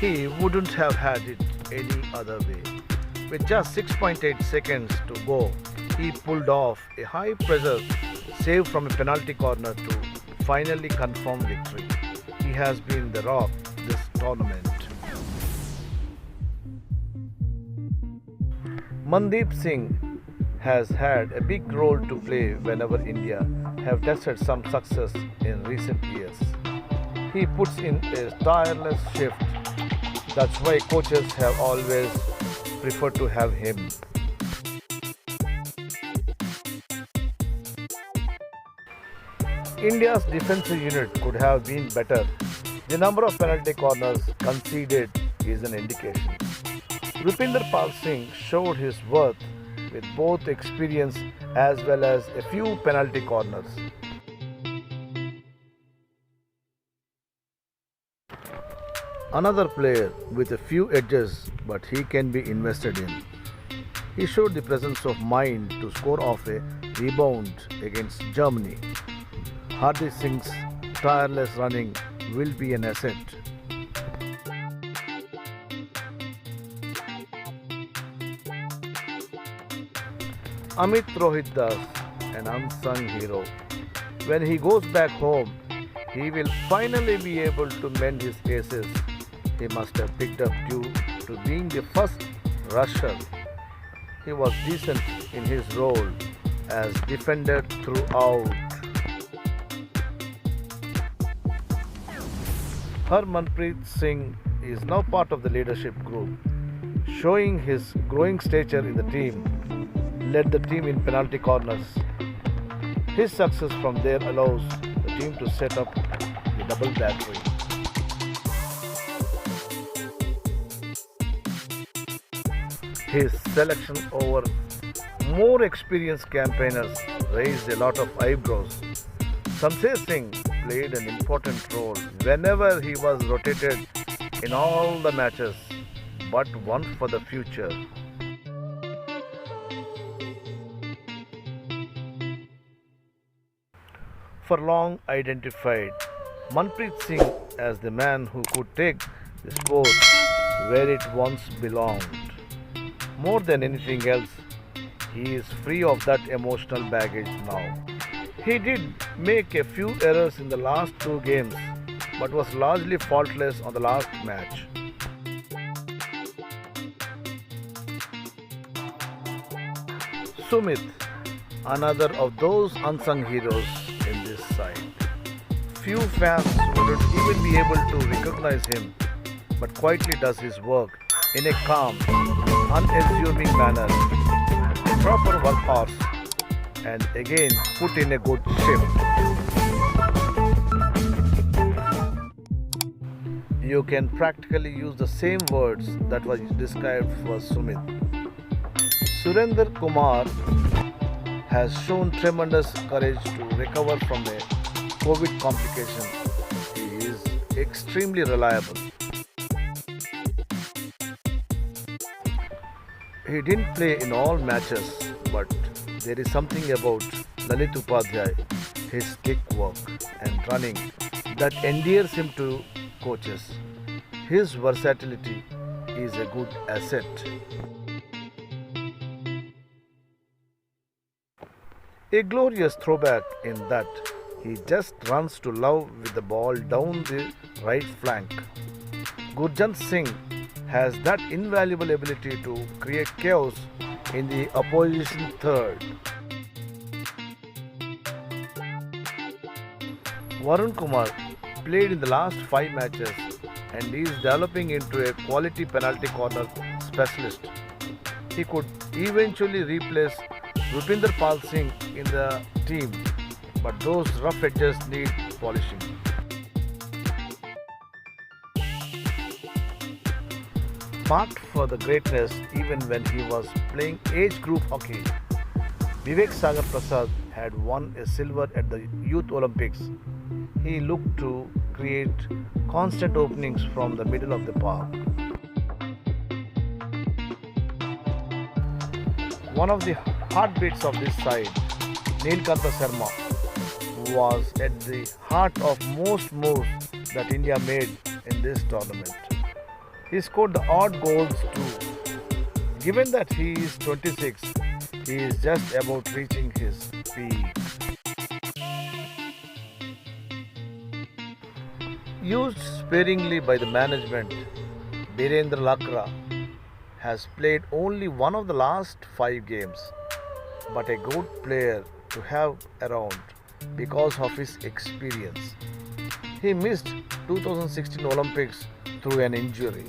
He wouldn't have had it any other way. With just 6.8 seconds to go, he pulled off a high pressure save from a penalty corner to finally confirm victory. He has been the rock this tournament. Mandeep Singh has had a big role to play whenever India have tested some success in recent years. He puts in a tireless shift. That's why coaches have always preferred to have him. India's defensive unit could have been better. The number of penalty corners conceded is an indication. Rupinder Pal Singh showed his worth with both experience as well as a few penalty corners. Another player with a few edges, but he can be invested in. He showed the presence of mind to score off a rebound against Germany. Hardik Singh's tireless running will be an asset. Amit Rohit Das, an unsung hero. When he goes back home, he will finally be able to mend his aces he must have picked up due to being the first rusher. He was decent in his role as defender throughout. Harmanpreet Singh is now part of the leadership group, showing his growing stature in the team. Led the team in penalty corners. His success from there allows the team to set up the double battery. His selection over more experienced campaigners raised a lot of eyebrows. Samsher Singh played an important role whenever he was rotated in all the matches, but one for the future. For long identified Manpreet Singh as the man who could take the sport where it once belonged. More than anything else, he is free of that emotional baggage now. He did make a few errors in the last two games, but was largely faultless on the last match. Sumit, another of those unsung heroes in this side. Few fans wouldn't even be able to recognize him, but quietly does his work in a calm, unassuming manner. A proper workhorse, and again put in a good shift. You can practically use the same words that was described for Sumit. Surender Kumar has shown tremendous courage to recover from a COVID complication. He is extremely reliable. He didn't play in all matches, but there is something about Lalit Upadhyay, his kick work and running that endears him to coaches. His versatility is a good asset. A glorious throwback in that he just runs to love with the ball down the right flank. Gurjant Singh has that invaluable ability to create chaos in the opposition third. Varun Kumar played in the last 5 matches and is developing into a quality penalty corner specialist. He could eventually replace Rupinder Pal Singh in the team, but those rough edges need polishing. Marked for the greatness even when he was playing age group hockey, Vivek Sagar Prasad had won a silver at the Youth Olympics. He looked to create constant openings from the middle of the park. One of the heartbeats of this side, Neelkanta Sharma, was at the heart of most moves that India made in this tournament. He scored the odd goals too. Given that he is 26, he is just about reaching his peak. Used sparingly by the management, Birendra Lakra has played only one of the last 5 games, but a good player to have around because of his experience. He missed 2016 Olympics through an injury.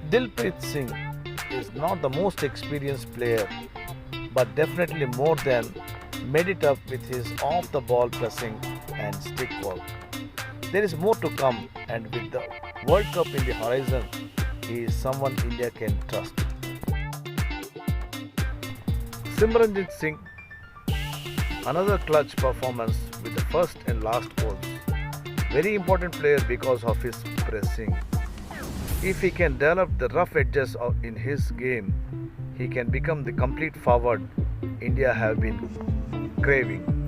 Dilpreet Singh is not the most experienced player, but definitely more than made it up with his off the ball pressing and stick work. There is more to come, and with the World Cup in the horizon, he is someone India can trust. Simranjit Singh, another clutch performance with the first and last goals. Very important player because of his pressing. If he can develop the rough edges in his game, he can become the complete forward India have been craving.